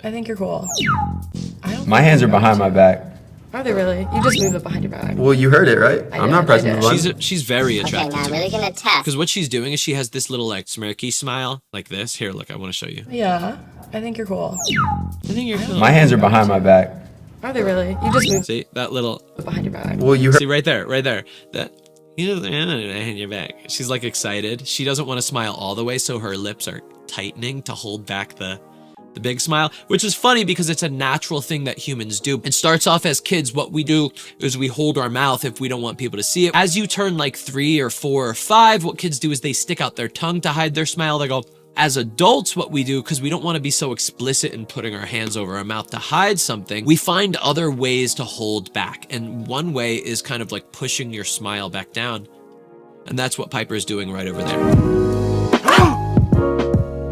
I think you're cool. My hands are behind my back. Are they really? You just move it behind your back. Well, you heard it, right? I'm not pressing the button. She's very attracted Okay, now to I'm really me. gonna test. Because what she's doing is she has this little like smirky smile like this. Here, look, I want to show you. Yeah, I think you're cool. I think you're cool. My hands are behind my back. Are they really? You just move See that little? it behind your back. Well, you heard. See right there, right there. That in your back. She's like excited. She doesn't want to smile all the way, so her lips are tightening to hold back the big smile, which is funny because it's a natural thing that humans do. It starts off as kids. What we do is we hold our mouth if we don't want people to see it. As you turn like 3 or 4 or 5, what kids do is they stick out their tongue to hide their smile. They go. As adults, what we do, because we don't want to be so explicit in putting our hands over our mouth to hide something, we find other ways to hold back. And one way is kind of like pushing your smile back down. And that's what Piper is doing right over there.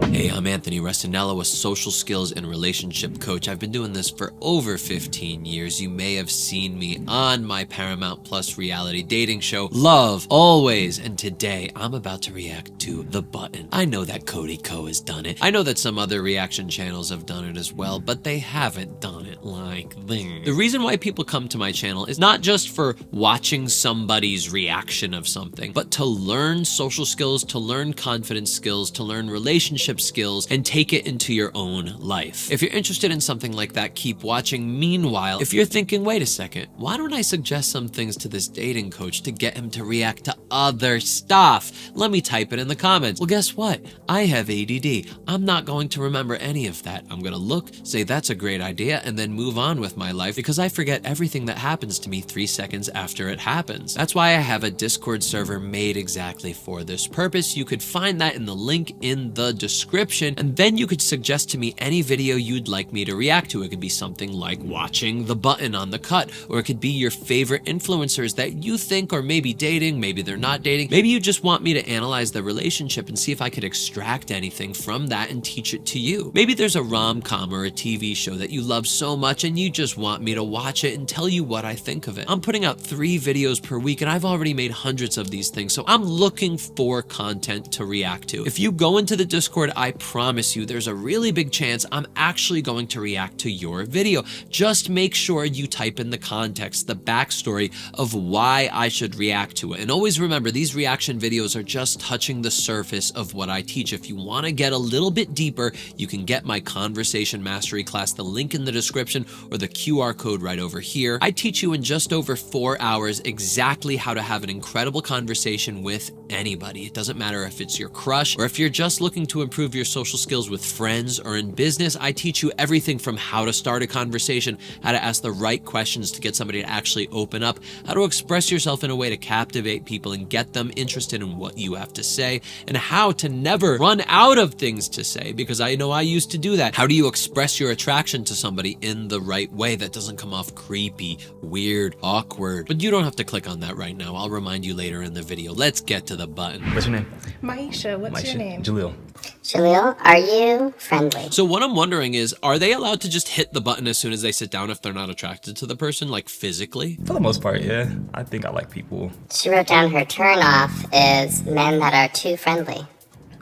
Hey, I'm Anthony Restinello, a social skills and relationship coach. I've been doing this for over 15 years. You may have seen me on my Paramount Plus reality dating show, Love Always. And today, I'm about to react to The Button. I know that Cody Ko has done it. I know that some other reaction channels have done it as well, but they haven't done it like this. The reason why people come to my channel is not just for watching somebody's reaction of something, but to learn social skills, to learn confidence skills, to learn relationship skills, and take it into your own life. If you're interested in something like that, keep watching. Meanwhile, if you're thinking, wait a second, why don't I suggest some things to this dating coach to get him to react to other stuff? Let me type it in the comments. Well, guess what? I have ADD. I'm not going to remember any of that. I'm gonna look, say that's a great idea, and then move on with my life because I forget everything that happens to me 3 seconds after it happens. That's why I have a Discord server made exactly for this purpose. You could find that in the link in the description, and then you could suggest to me any video you'd like me to react to. It could be something like watching The Button on The Cut, or it could be your favorite influencers that you think are maybe dating, maybe they're not dating. Maybe you just want me to analyze the relationship and see if I could extract anything from that and teach it to you. Maybe there's a rom-com or a TV show that you love so much and you just want me to watch it and tell you what I think of it. I'm putting out 3 videos per week and I've already made hundreds of these things, so I'm looking for content to react to. If you go into the Discord, I promise you there's a really big chance I'm actually going to react to your video. Just make sure you type in the context, the backstory of why I should react to it. And always remember, these reaction videos are just touching the surface of what I teach. If you want to get a little bit deeper, you can get my Conversation Mastery class, the link in the description or the QR code right over here. I teach you in just over 4 hours exactly how to have an incredible conversation with anybody. It doesn't matter if it's your crush or if you're just looking to improve your social skills with friends or in business. I teach you everything from how to start a conversation, how to ask the right questions to get somebody to actually open up, how to express yourself in a way to captivate people and get them interested in what you have to say, and how to never run out of things to say, because I know I used to do that. How do you express your attraction to somebody in the right way that doesn't come off creepy, weird, awkward? But you don't have to click on that right now. I'll remind you later in the video. Let's get to the button. What's your name? Maisha, what's your name? Jaleel. Jaleel, are you friendly? So what I'm wondering is, are they allowed to just hit the button as soon as they sit down if they're not attracted to the person, like physically? For the most part, yeah. I think I like people. She wrote down her turnoff is men that are too friendly.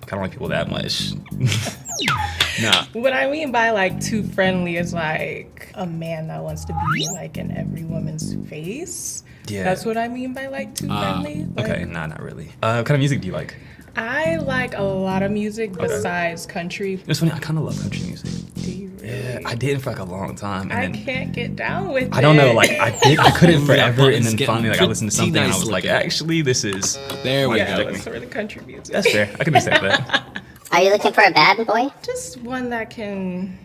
I kind of like people that much. Nah. What I mean by like too friendly is like a man that wants to be like in every woman's face. Yeah. That's what I mean by like too friendly. Like, Okay, nah, not really. What kind of music do you like? I like a lot of music besides country. It's funny, I kind of love country music. Do you really? Yeah, I did for like a long time. I And then, can't get down with it. I don't know, like I couldn't forever, and then Getting finally like I listened to something and I pretty was like, nice looking. actually, this is. There we Yeah, go. let's sort of country music. That's fair. I can accept that. Are you looking for a bad boy? Just one that can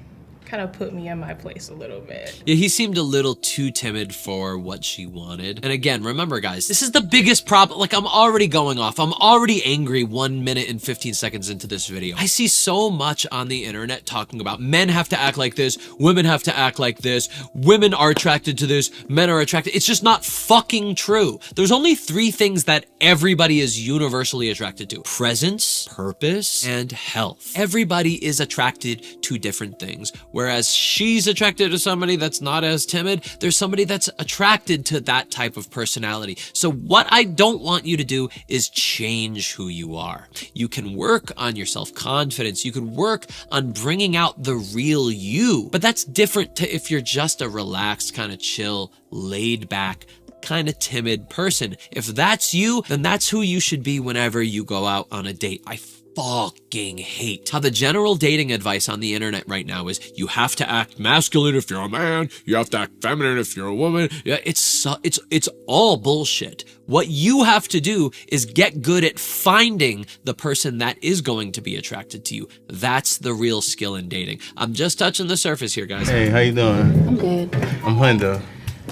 kind of put me in my place a little bit. Yeah, he seemed a little too timid for what she wanted. And again, remember guys, this is the biggest problem. Like, I'm already going off. I'm already angry 1 minute and 15 seconds into this video. I see so much on the internet talking about men have to act like this, women have to act like this, women are attracted to this, men are attracted. It's just not fucking true. There's only 3 things that everybody is universally attracted to: presence, purpose, and health. Everybody is attracted to different things. Whereas she's attracted to somebody that's not as timid, there's somebody that's attracted to that type of personality. So what I don't want you to do is change who you are. You can work on your self-confidence. You can work on bringing out the real you, but that's different to if you're just a relaxed, kind of chill, laid back, kind of timid person. If that's you, then that's who you should be whenever you go out on a date. I fucking hate how the general dating advice on the internet right now is you have to act masculine if you're a man, you have to act feminine if you're a woman. Yeah, it's all bullshit. What you have to do is get good at finding the person that is going to be attracted to you. That's the real skill in dating. I'm just touching the surface here, guys. Hey, how you doing? I'm good. I'm Hundo.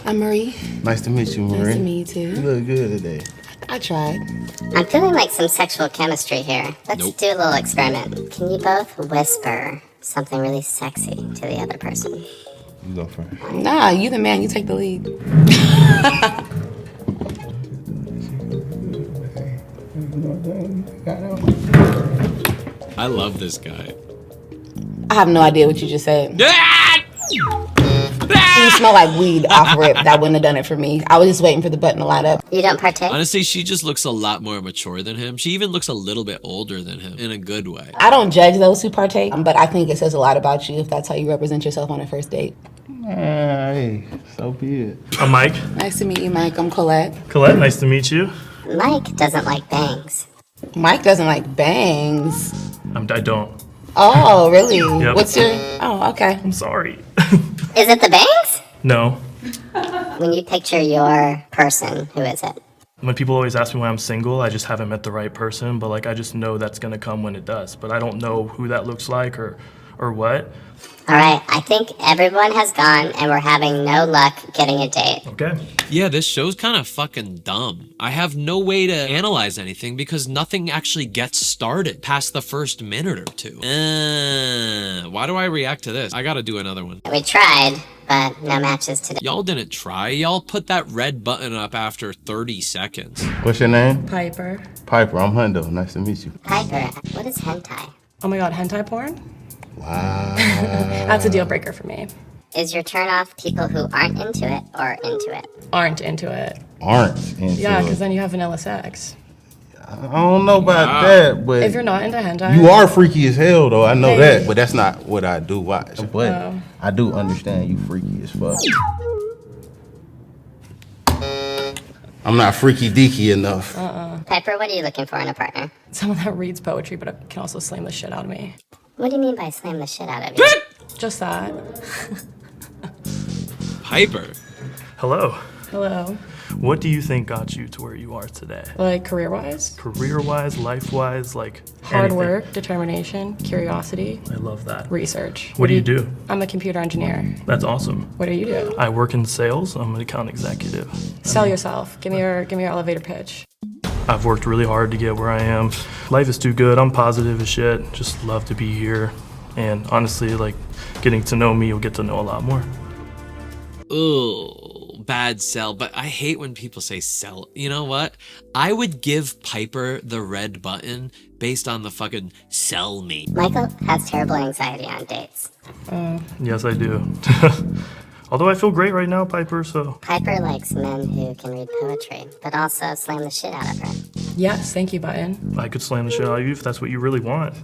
I'm Marie. Nice to meet you, Marie. Nice to meet you You too. look good today. I tried. I'm feeling like some sexual chemistry here. Let's Nope. do a little experiment. Can you both whisper something really sexy to the other person? You go first. Nah, you the man. You take the lead. I love this guy. I have no idea what you just said. Ah! You smell like weed off rip. That wouldn't have done it for me. I was just waiting for the button to light up. You don't partake? Honestly, she just looks a lot more mature than him. She even looks a little bit older than him in a good way. I don't judge those who partake, but I think it says a lot about you if that's how you represent yourself on a first date. Hey, so be it. I'm Mike. Nice to meet you, Mike. I'm Colette. Colette, nice to meet you. Mike doesn't like bangs. Mike doesn't like bangs. I don't. Oh, really? Yep. What's your... Oh, okay. I'm sorry. Is it the bangs? No. When you picture your person, who is it? When people always ask me why I'm single, I just haven't met the right person, but like I just know that's gonna come when it does. But I don't know who that looks like or what. All right, I think everyone has gone and we're having no luck getting a date. Okay. Yeah, this show's kind of fucking dumb. I have no way to analyze anything because nothing actually gets started past the first minute or two. Why do I react to this? I gotta do another one. We tried, but no matches today. Y'all didn't try. Y'all put that red button up after 30 seconds. What's your name? Piper. Piper. I'm Hundo. Nice to meet you. Piper, what is hentai? Oh my god, hentai porn? Wow. That's a deal breaker for me. Is your turn off people who aren't into it or into it? Aren't into it. Aren't into Yeah, it. because then you have vanilla sex. I don't know about that, but If you're not into hentai, you are freaky as hell, though. I know Hey. that, but that's not what I do watch. But Oh. I do understand you freaky as fuck. I'm not freaky deaky enough. Piper, what are you looking for in a partner? someone that reads poetry but can also slam the shit out of me. What do you mean by slam the shit out of you? Just that. Piper. Hello. Hello. What do you think got you to where you are today? Like career-wise? Career-wise, life-wise, like Hard anything? work, determination, curiosity, I love that. research. What do you do? I'm a computer engineer. That's awesome. What do you do? I work in sales. I'm an account executive. Sell yourself. Give me your elevator pitch. I've worked really hard to get where I am. Life is too good. I'm positive as shit. Just love to be here. And honestly, like, getting to know me, you'll get to know a lot more. Ugh, bad sell. But I hate when people say sell. You know what? I would give Piper the red button based on the fucking sell me. Michael has terrible anxiety on dates. Yes, I do. Although I feel great right now, Piper, so. Piper likes men who can read poetry, but also slam the shit out of her. Yes, thank you, button. I could slam the shit out of you if that's what you really want.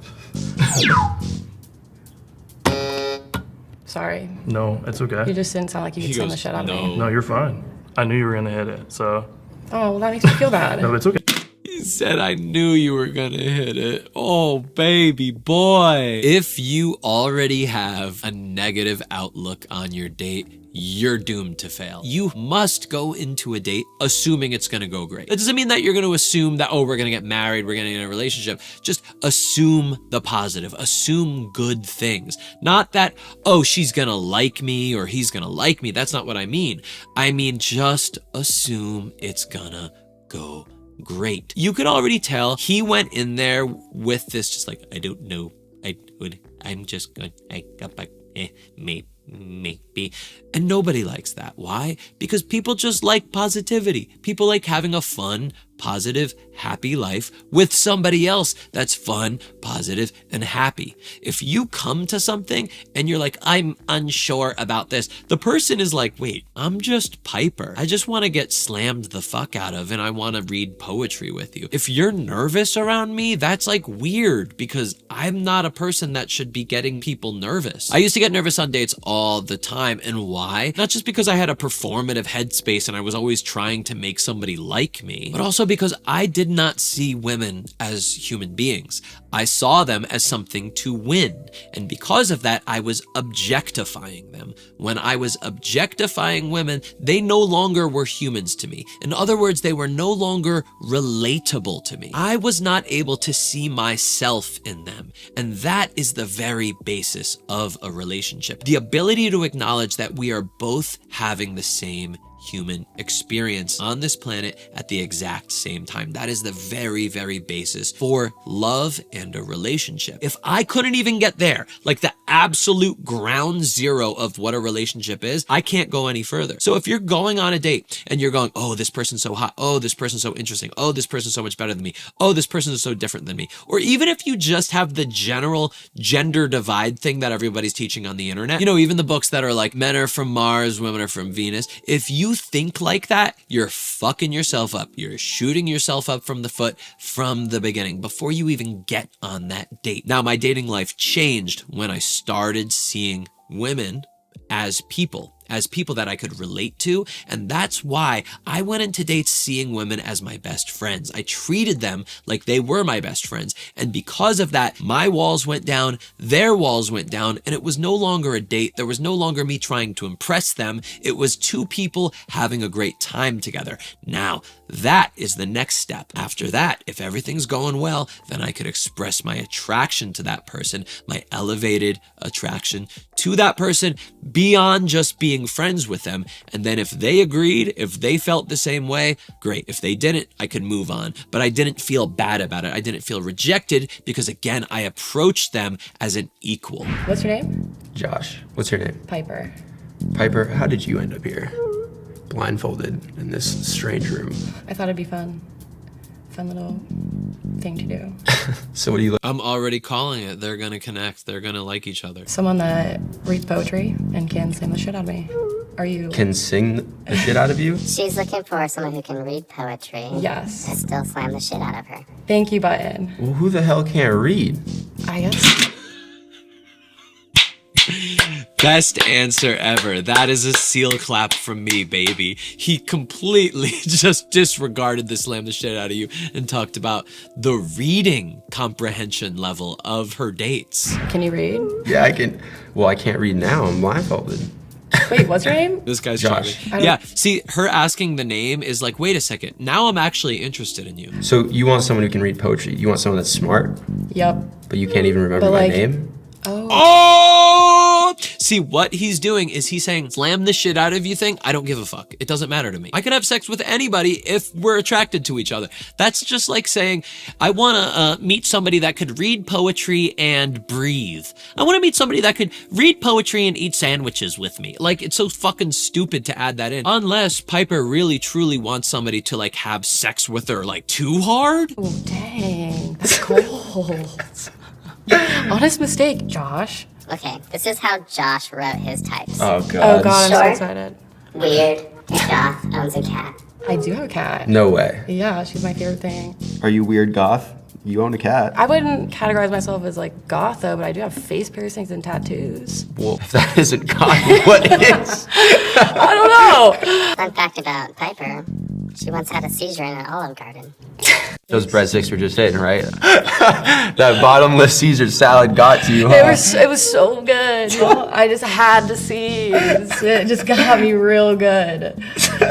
Sorry. No, it's okay. You just didn't sound like you could He slam the goes, shit out of "No." me. No, you're fine. I knew you were gonna hit it, so. Oh, well, that makes me feel bad. No, it's okay. He said, I knew you were gonna hit it. Oh, baby boy. If you already have a negative outlook on your date, you're doomed to fail. You must go into a date assuming it's gonna go great. That doesn't mean that you're gonna assume that, oh, we're gonna get married, we're gonna get in a relationship. Just assume the positive, assume good things. Not that, oh, she's gonna like me or he's gonna like me. That's not what I mean. I mean, just assume it's gonna go great. You could already tell he went in there with this just like, I don't know, I'm just going, maybe. And nobody likes that. Why? Because people just like positivity. People like having a fun, positive, happy life with somebody else that's fun, positive, and happy. If you come to something and you're like, I'm unsure about this, the person is like, wait, I'm just Piper. I just want to get slammed the fuck out of and I want to read poetry with you. If you're nervous around me, that's like weird because I'm not a person that should be getting people nervous. I used to get nervous on dates all the time. And why? Not just because I had a performative headspace and I was always trying to make somebody like me, but also because I did not see women as human beings. I saw them as something to win. And because of that, I was objectifying them. When I was objectifying women, they no longer were humans to me. In other words, they were no longer relatable to me. I was not able to see myself in them. And that is the very basis of a relationship. The ability to acknowledge that we are both having the same human experience on this planet at the exact same time. That is the very, very basis for love and a relationship. If I couldn't even get there, like the absolute ground zero of what a relationship is, I can't go any further. So if you're going on a date and you're going, oh, this person's so hot. Oh, this person's so interesting. Oh, this person's so much better than me. Oh, this person is so different than me. Or even if you just have the general gender divide thing that everybody's teaching on the internet, you know, even the books that are like men are from Mars, women are from Venus. If you think like that, you're fucking yourself up. You're shooting yourself up from the foot from the beginning before you even get on that date. Now, my dating life changed when I started seeing women as people that I could relate to. And that's why I went into dates seeing women as my best friends. I treated them like they were my best friends. And because of that, my walls went down, their walls went down, and it was no longer a date. There was no longer me trying to impress them. It was two people having a great time together. Now, that is the next step. After that, if everything's going well, then I could express my attraction to that person, my elevated attraction to that person beyond just being friends with them. And then if they agreed, if they felt the same way, great. If they didn't, I could move on. But I didn't feel bad about it. I didn't feel rejected because, again, I approached them as an equal. What's your name? Josh. What's your name? Piper. Piper, how did you end up here? Blindfolded in this strange room. I thought it'd be fun. Fun little thing to do. So what do you look? I'm already calling it. They're gonna connect. They're gonna like each other. Someone that reads poetry and can sing the shit out of me. Are you? Can sing the shit out of you? She's looking for someone who can read poetry. Yes. And still slam the shit out of her. Thank you, Button. Well, who the hell can't read? I guess. Best answer ever. That is a seal clap from me, baby. He completely just disregarded the slam the shit out of you and talked about the reading comprehension level of her dates. Can you read? Yeah, I can. Well, I can't read now. I'm blindfolded. Wait, what's your name? This guy's Josh. charming. Yeah, see, her asking the name is like, wait a second. Now I'm actually interested in you. So you want someone who can read poetry. You want someone that's smart, Yep. but you can't even remember But, my like- name? Oh! See, what he's doing is he's saying, slam the shit out of you thing, I don't give a fuck. It doesn't matter to me. I can have sex with anybody if we're attracted to each other. That's just like saying, I want to meet somebody that could read poetry and breathe. I want to meet somebody that could read poetry and eat sandwiches with me. Like, it's so fucking stupid to add that in. Unless Piper really, truly wants somebody to, like, have sex with her, like, too hard. Oh, dang. That's cold. Honest mistake, Josh. Okay, this is how Josh wrote his types. Oh Oh, god. God, I'm so Short. excited. Weird, goth, owns a cat. I do have a cat. No way. Yeah, she's my favorite thing. Are you weird goth? You own a cat. I wouldn't categorize myself as like goth though, but I do have face piercings and tattoos. Well, if that isn't goth, what is? I don't know. Fun fact about Piper, she once had a seizure in an Olive Garden. Those breadsticks were just hitting, right? That bottomless Caesar salad got to you, huh? It was so good. I just had to see. It just got me real good.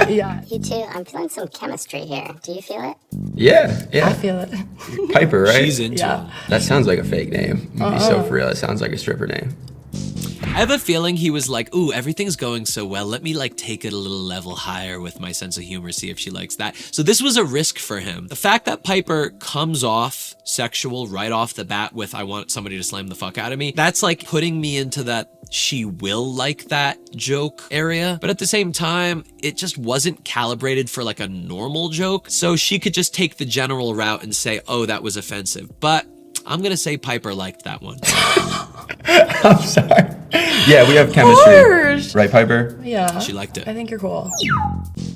Yeah. You two, I'm feeling some chemistry here. Do you feel it? Yeah, I yeah. feel it. Piper, right? She's into Yeah. him. That sounds like a fake name. You'd be so for real. It sounds like a stripper name. I have a feeling he was like, ooh, everything's going so well. Let me like take it a little level higher with my sense of humor, see if she likes that. So this was a risk for him. The fact that Piper comes off sexual right off the bat with, I want somebody to slam the fuck out of me, that's like putting me into that she will like that joke area. But at the same time, it just wasn't calibrated for like a normal joke. So she could just take the general route and say, oh, that was offensive. But I'm gonna say Piper liked that one. I'm sorry. Yeah, we have chemistry. course. Right, Piper? Yeah. She liked it. I think you're cool.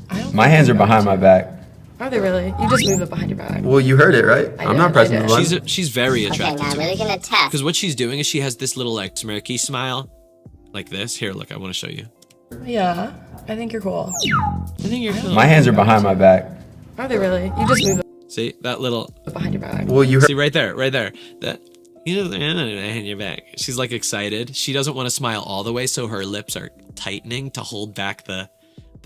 I don't My think hands are you're behind my back. Are they really? You just moved it behind your back. Well, you heard it, right? I I'm did, not I pressing did. the button. She's very Okay, attracted now I'm to really it. gonna test. Because what she's doing is she has this little like smirky smile. Like this. Here, look, I want to show you. Yeah. I think you're cool. I think you're cool. My hands are behind my back. Are they really? You just moved See, that little, it behind your back. Well, you heard. see right there. That, you know, in your back. She's like excited. She doesn't want to smile all the way, so her lips are tightening to hold back the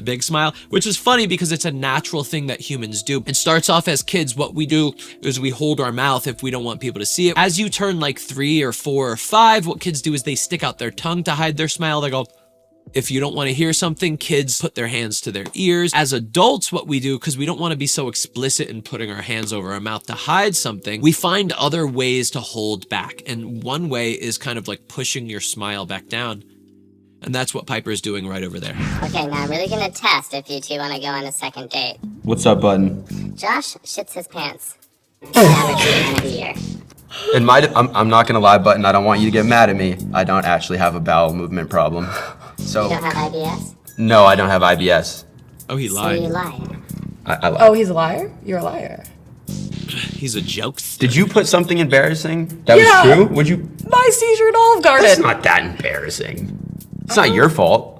big smile, which is funny because it's a natural thing that humans do. It starts off as kids. What we do is we hold our mouth if we don't want people to see it. As you turn like 3 or 4 or 5, what kids do is they stick out their tongue to hide their smile. They go, if you don't want to hear something, kids put their hands to their ears. As adults, what we do, because we don't want to be so explicit in putting our hands over our mouth to hide something, we find other ways to hold back. And one way is kind of like pushing your smile back down. And that's what Piper is doing right over there. Okay, now I'm really gonna test if you two wanna go on a second date. What's up, button? Josh shits his pants. Average of a year. In my, I'm not gonna lie, button. I don't want you to get mad at me. I don't actually have a bowel movement problem. So You don't have IBS? no, I don't have IBS. Oh, he So you lied. lied. I lied. Oh, he's a liar? You're a liar. He's a joke. Did you put something embarrassing that Yeah. was true? Would you? My seizure at Olive It's Garden. not that embarrassing. It's not your fault.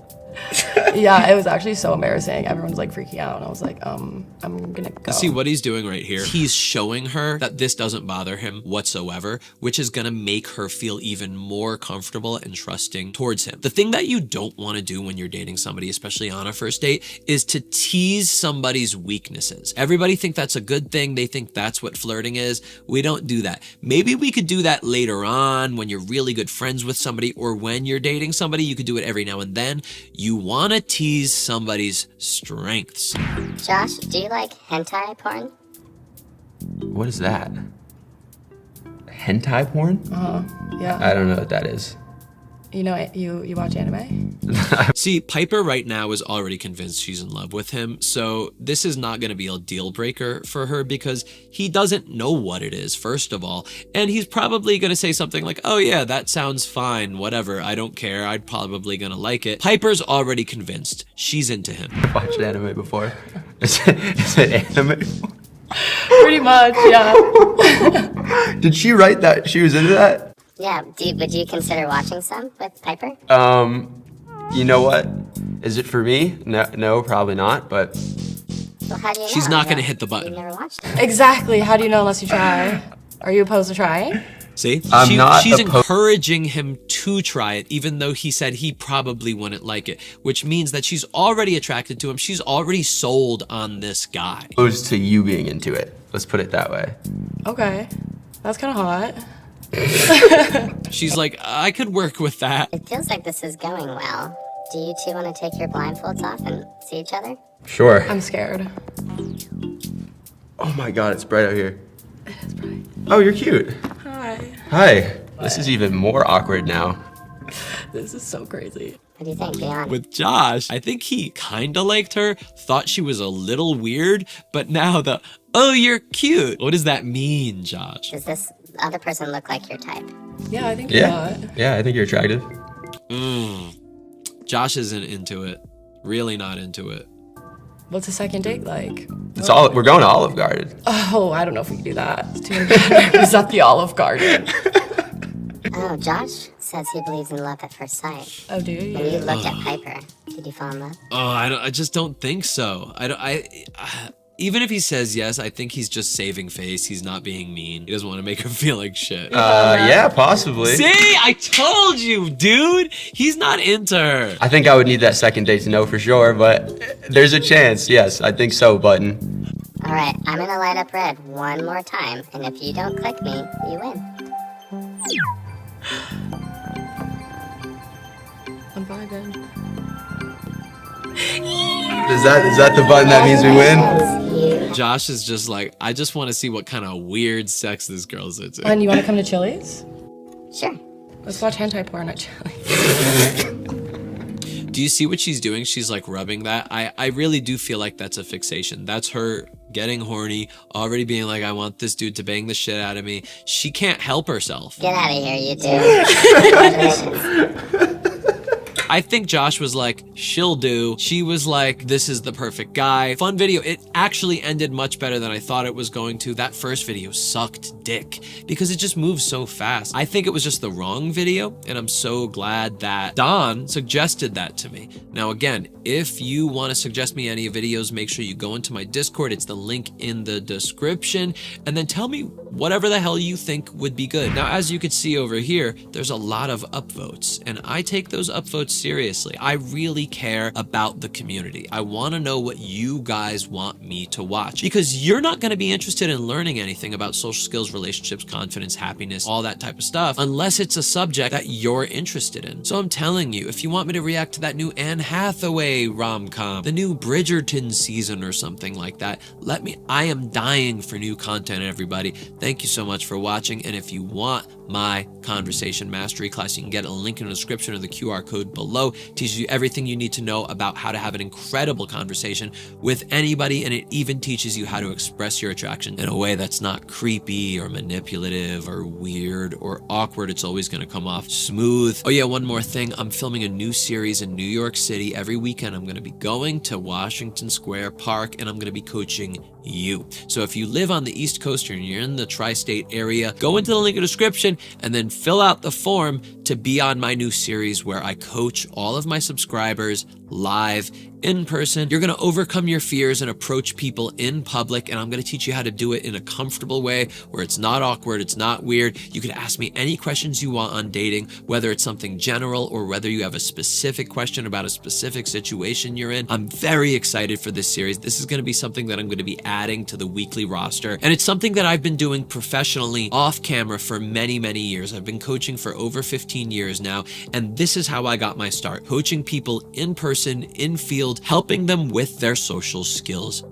Yeah, it was actually so embarrassing. Everyone's like freaking out. And I was like, I'm gonna go. See what he's doing right here? He's showing her that this doesn't bother him whatsoever, which is gonna make her feel even more comfortable and trusting towards him. The thing that you don't wanna do when you're dating somebody, especially on a first date, is to tease somebody's weaknesses. Everybody think that's a good thing. They think that's what flirting is. We don't do that. Maybe we could do that later on when you're really good friends with somebody, or when you're dating somebody, you could do it every now and then. You want to tease somebody's strengths. Josh, do you like hentai porn? What is that? Hentai porn? Yeah. I don't know what that is. You know, you watch anime? See, Piper right now is already convinced she's in love with him, so this is not going to be a deal breaker for her because he doesn't know what it is, first of all, and he's probably going to say something like, oh yeah, that sounds fine, whatever, I don't care, I'm probably going to like it. Piper's already convinced she's into him. Watched anime before. Is it anime? Pretty much, yeah. Did she write that she was into that? Yeah, would you consider watching some with Piper? You know what? Is it for me? No, probably not, but Well, how do you know? She's not going to Yeah, hit the button. You've never watched it. Exactly. How do you know unless you try? Are you opposed to trying? See? I'm not she's opposed- encouraging him to try it, even though he said he probably wouldn't like it, which means that she's already attracted to him. She's already sold on this guy. opposed to you being into it. Let's put it that way. Okay. That's kind of hot. She's like, I could work with that. It feels like this is going well. Do you two want to take your blindfolds off and see each other? Sure. I'm scared. Oh my god, it's bright out here. It's bright. Oh, you're cute. Hi. Hi. This is even more awkward now. This is so crazy. What do you think? Be honest. With Josh, I think he kind of liked her, thought she was a little weird, but now oh, you're cute. What does that mean, Josh? Does this other person look like your type? Yeah, I think you're Yeah. hot. Yeah, I think you're attractive. Josh isn't into it. Really not into it. What's a second date like? We're going to Olive Garden. Oh, I don't know if we can do that. It's too many bad memories at the Olive Garden. Oh, Josh says he believes in love at first sight. Oh, do When you you? looked at Piper, did you fall in love? Oh, I just don't think so. Even if he says yes, I think he's just saving face. He's not being mean. He doesn't want to make her feel like shit. Yeah, possibly. See, I told you, dude. He's not into her. I think I would need that second date to know for sure, but there's a chance. Yes, I think so, button. All right, I'm gonna light up red one more time, and if you don't click me, you win. I'm vibing. Is that the button that means we win? Josh is just like, I just want to see what kind of weird sex this girl's into. And you want to come to Chili's? Sure. Let's watch hentai porn at Chili's. Do you see what she's doing? She's like rubbing that. I really do feel like that's a fixation. That's her getting horny, already being like, I want this dude to bang the shit out of me. She can't help herself. Get out of here, you two. I think Josh was like, she'll do. She was like, this is the perfect guy. Fun video. It actually ended much better than I thought it was going to. That first video sucked dick because it just moves so fast. I think it was just the wrong video, and I'm so glad that Don suggested that to me. Now, again, if you want to suggest me any videos, make sure you go into my Discord. It's the link in the description, and then tell me whatever the hell you think would be good. Now, as you can see over here, there's a lot of upvotes, and I take those upvotes seriously. I really care about the community. I want to know what you guys want me to watch, because you're not going to be interested in learning anything about social skills, relationships, confidence, happiness, all that type of stuff, unless it's a subject that you're interested in. So I'm telling you, if you want me to react to that new Anne Hathaway rom-com, the new Bridgerton season or something like that, let me. I am dying for new content, everybody. Thank you so much for watching, and if you want my conversation mastery class, you can get a link in the description or the QR code below. It teaches you everything you need to know about how to have an incredible conversation with anybody, and it even teaches you how to express your attraction in a way that's not creepy or manipulative or weird or awkward. It's always going to come off smooth. Oh yeah, one more thing. I'm filming a new series in New York City. Every weekend I'm going to be going to Washington Square Park, and I'm going to be coaching you. So if you live on the East Coast or you're in the tri-state area, go into the link in the description and then fill out the form to be on my new series where I coach all of my subscribers live in person. You're going to overcome your fears and approach people in public, and I'm going to teach you how to do it in a comfortable way where it's not awkward, it's not weird. You can ask me any questions you want on dating, whether it's something general or whether you have a specific question about a specific situation you're in. I'm very excited for this series. This is going to be something that I'm going to be adding to the weekly roster, and it's something that I've been doing professionally off camera for many, many years. I've been coaching for over 15 years now, and this is how I got my start, coaching people in person, in field, helping them with their social skills